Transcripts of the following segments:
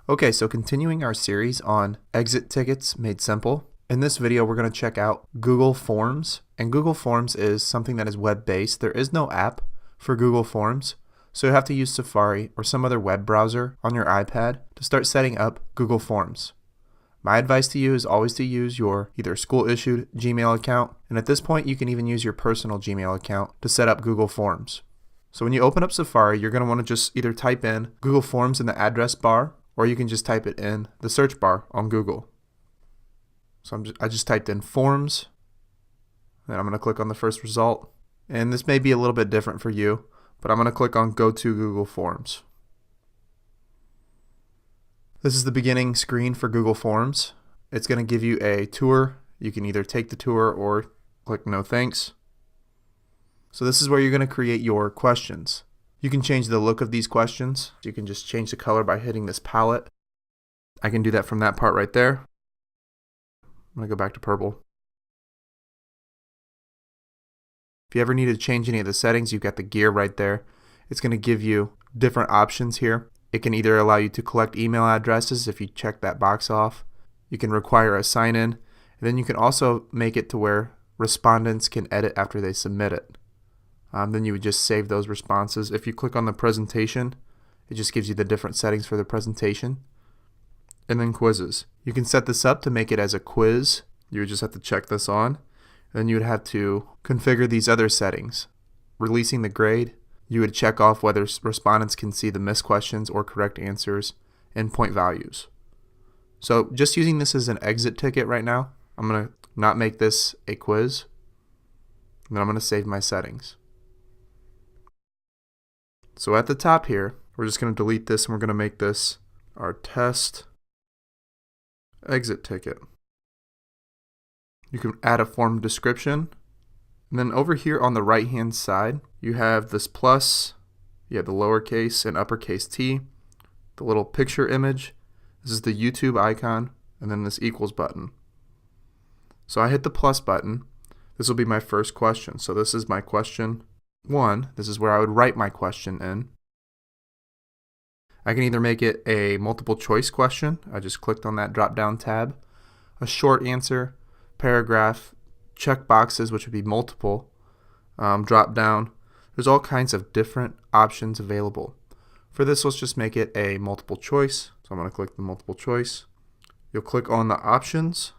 Okay, so continuing our series on exit tickets made simple. In this video, we're going to check out Google Forms. And Google Forms is something that is web-based. There is no app for Google Forms, so you have to use Safari or some other web browser on your iPad to start setting up Google Forms. My advice to you is always to use your either school-issued Gmail account, and at this point, you can even use your personal Gmail account to set up Google Forms. So when you open up Safari, you're going to want to just either type in Google Forms in the address bar, or you can just type it in the search bar on Google. So I just typed in Forms, and I'm going to click on the first result. And this may be a little bit different for you, but I'm going to click on Go to Google Forms. This is the beginning screen for Google Forms. It's going to give you a tour. You can either take the tour or click No Thanks. So this is where you're going to create your questions. You can change the look of these questions. You can just change the color by hitting this palette. I can do that from that part right there. I'm going to go back to purple. If you ever need to change any of the settings, you've got the gear right there. It's going to give you different options here. It can either allow you to collect email addresses if you check that box off. You can require a sign-in. And then you can also make it to where respondents can edit after they submit it. Then you would just save those responses. If you click on the presentation, it just gives you the different settings for the presentation. And then quizzes. You can set this up to make it as a quiz. You would just have to check this on. Then you would have to configure these other settings. Releasing the grade, you would check off whether respondents can see the missed questions or correct answers and point values. So just using this as an exit ticket right now, I'm going to not make this a quiz. And then I'm going to save my settings. So at the top here, we're just going to delete this and we're going to make this our test exit ticket. You can add a form description. And then over here on the right hand side, you have this plus, you have the lowercase and uppercase T, the little picture image. This is the YouTube icon, and then this equals button. So I hit the plus button. This will be my first question. So this is my question 1. This is where I would write my question in. I can either make it a multiple choice question. I just clicked on that drop down tab. A short answer, paragraph, check boxes, which would be multiple, drop down. There's all kinds of different options available. For this, let's just make it a multiple choice. So I'm going to click the multiple choice. You'll click on the options.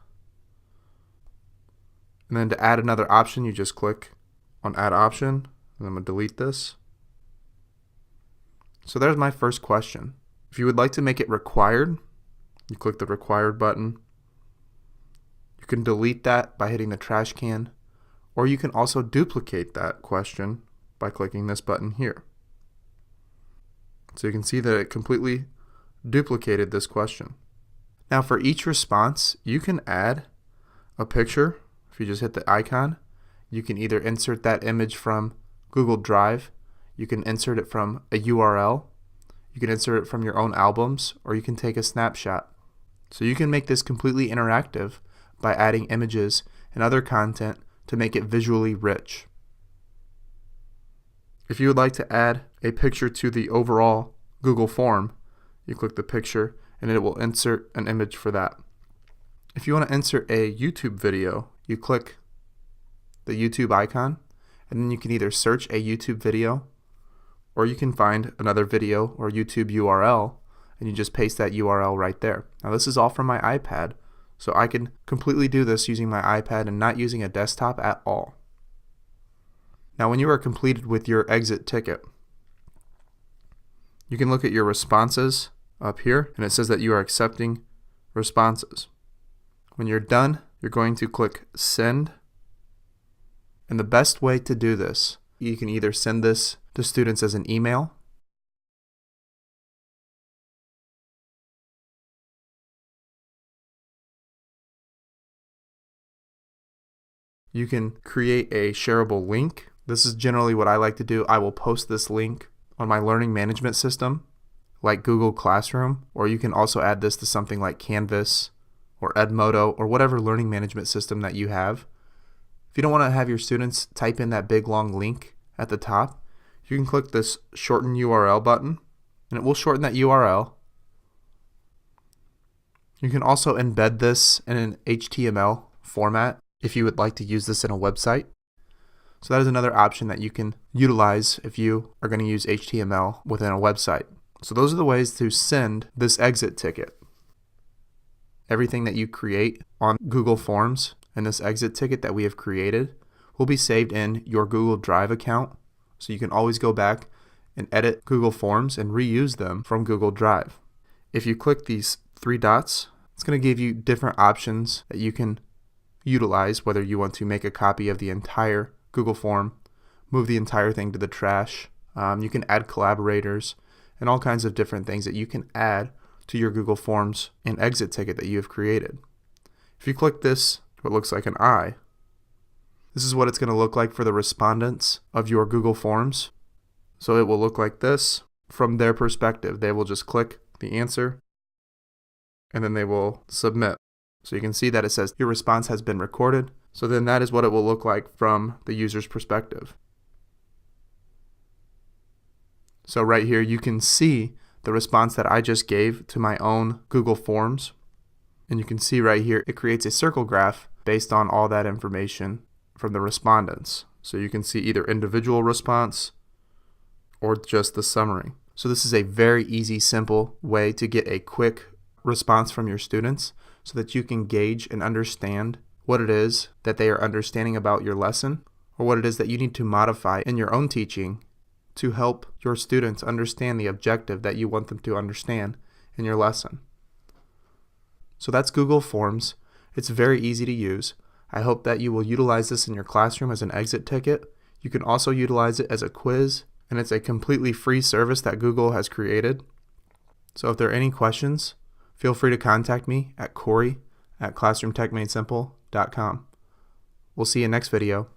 And then to add another option, you just click on add option. And I'm going to delete this. So there's my first question. If you would like to make it required, you click the required button. You can delete that by hitting the trash can, or you can also duplicate that question by clicking this button here. So you can see that it completely duplicated this question. Now for each response, you can add a picture. If you just hit the icon, you can either insert that image from Google Drive, you can insert it from a URL, you can insert it from your own albums, or you can take a snapshot. So you can make this completely interactive by adding images and other content to make it visually rich. If you would like to add a picture to the overall Google form, you click the picture and it will insert an image for that. If you want to insert a YouTube video, you click the YouTube icon, and then you can either search a YouTube video, or you can find another video or YouTube URL, and you just paste that URL right there. Now this is all from my iPad, so I can completely do this using my iPad and not using a desktop at all. Now when you are completed with your exit ticket, you can look at your responses up here, and it says that you are accepting responses. When you're done, you're going to click Send. And the best way to do this, you can either send this to students as an email, you can create a shareable link. This is generally what I like to do. I will post this link on my learning management system like Google Classroom, or you can also add this to something like Canvas or Edmodo or whatever learning management system that you have. If you don't want to have your students type in that big long link at the top, you can click this shorten URL button, and it will shorten that URL. You can also embed this in an HTML format if you would like to use this in a website. So that is another option that you can utilize if you are going to use HTML within a website. So those are the ways to send this exit ticket. Everything that you create on Google Forms and this exit ticket that we have created will be saved in your Google Drive account. So you can always go back and edit Google Forms and reuse them from Google Drive. If you click these three dots, it's going to give you different options that you can utilize, whether you want to make a copy of the entire Google form, move the entire thing to the trash. You can add collaborators and all kinds of different things that you can add to your Google Forms and exit ticket that you have created. If you click this, what looks like an eye, this is what it's going to look like for the respondents of your Google Forms. So it will look like this from their perspective. They will just click the answer and then they will submit. So you can see that it says your response has been recorded. So then that is what it will look like from the user's perspective. So right here you can see the response that I just gave to my own Google Forms. And you can see right here it creates a circle graph based on all that information from the respondents. So you can see either individual response or just the summary. So this is a very easy, simple way to get a quick response from your students so that you can gauge and understand what it is that they are understanding about your lesson or what it is that you need to modify in your own teaching to help your students understand the objective that you want them to understand in your lesson. So that's Google Forms. It's very easy to use. I hope that you will utilize this in your classroom as an exit ticket. You can also utilize it as a quiz, and it's a completely free service that Google has created. So if there are any questions, feel free to contact me at Corey@classroomtechmadesimple.com. We'll see you next video.